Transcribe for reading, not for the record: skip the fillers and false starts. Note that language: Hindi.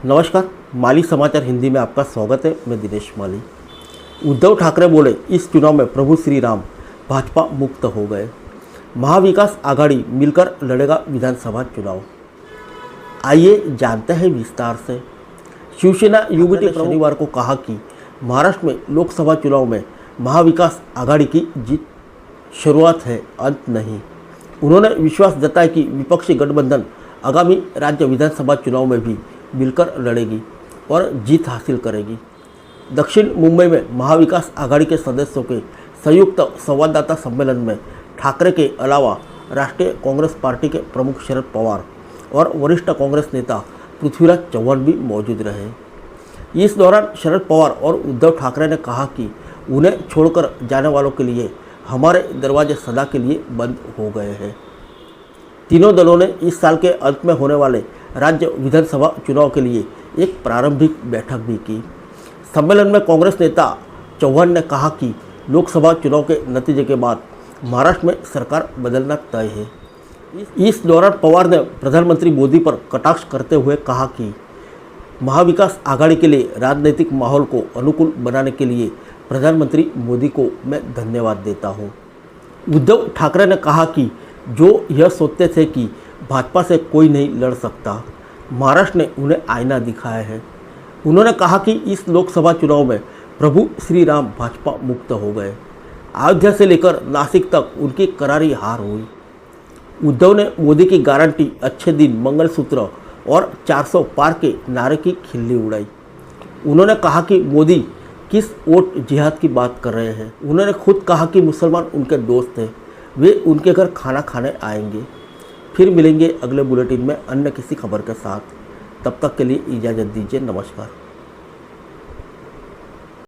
नमस्कार, माली समाचार हिंदी में आपका स्वागत है। मैं दिनेश माली। उद्धव ठाकरे बोले, इस चुनाव में प्रभु श्री राम भाजपा मुक्त हो गए। महाविकास आघाड़ी मिलकर लड़ेगा विधानसभा चुनाव। आइए जानते हैं विस्तार से। शिवसेना युवती ने शनिवार को कहा कि महाराष्ट्र में लोकसभा चुनाव में महाविकास आघाड़ी की जीत शुरुआत है, अंत नहीं। उन्होंने विश्वास जताया कि विपक्षी गठबंधन आगामी राज्य विधानसभा चुनाव में भी मिलकर लड़ेगी और जीत हासिल करेगी। दक्षिण मुंबई में महाविकास आघाड़ी के सदस्यों के संयुक्त संवाददाता सम्मेलन में ठाकरे के अलावा राष्ट्रीय कांग्रेस पार्टी के प्रमुख शरद पवार और वरिष्ठ कांग्रेस नेता पृथ्वीराज चव्हाण भी मौजूद रहे। इस दौरान शरद पवार और उद्धव ठाकरे ने कहा कि उन्हें छोड़कर जाने वालों के लिए हमारे दरवाजे सदा के लिए बंद हो गए हैं। तीनों दलों ने इस साल के अंत में होने वाले राज्य विधानसभा चुनाव के लिए एक प्रारंभिक बैठक भी की। सम्मेलन में कांग्रेस नेता चौहान ने कहा कि लोकसभा चुनाव के नतीजे के बाद महाराष्ट्र में सरकार बदलना तय है। इस दौरान पवार ने प्रधानमंत्री मोदी पर कटाक्ष करते हुए कहा कि महाविकास आघाड़ी के लिए राजनीतिक माहौल को अनुकूल बनाने के लिए प्रधानमंत्री मोदी को मैं धन्यवाद देता हूं। उद्धव ठाकरे ने कहा कि जो यह सोचते थे कि भाजपा से कोई नहीं लड़ सकता, महाराष्ट्र ने उन्हें आईना दिखाया है। उन्होंने कहा कि इस लोकसभा चुनाव में प्रभु श्री राम भाजपा मुक्त हो गए। अयोध्या से लेकर नासिक तक उनकी करारी हार हुई। उद्धव ने मोदी की गारंटी, अच्छे दिन, मंगलसूत्र और 400 पार के नारे की खिल्ली उड़ाई। उन्होंने कहा कि मोदी किस वोट जिहाद की बात कर रहे हैं। उन्होंने खुद कहा कि मुसलमान उनके दोस्त हैं, वे उनके घर खाना खाने आएंगे। फिर मिलेंगे अगले बुलेटिन में अन्य किसी खबर के साथ। तब तक के लिए इजाज़त दीजिए। नमस्कार।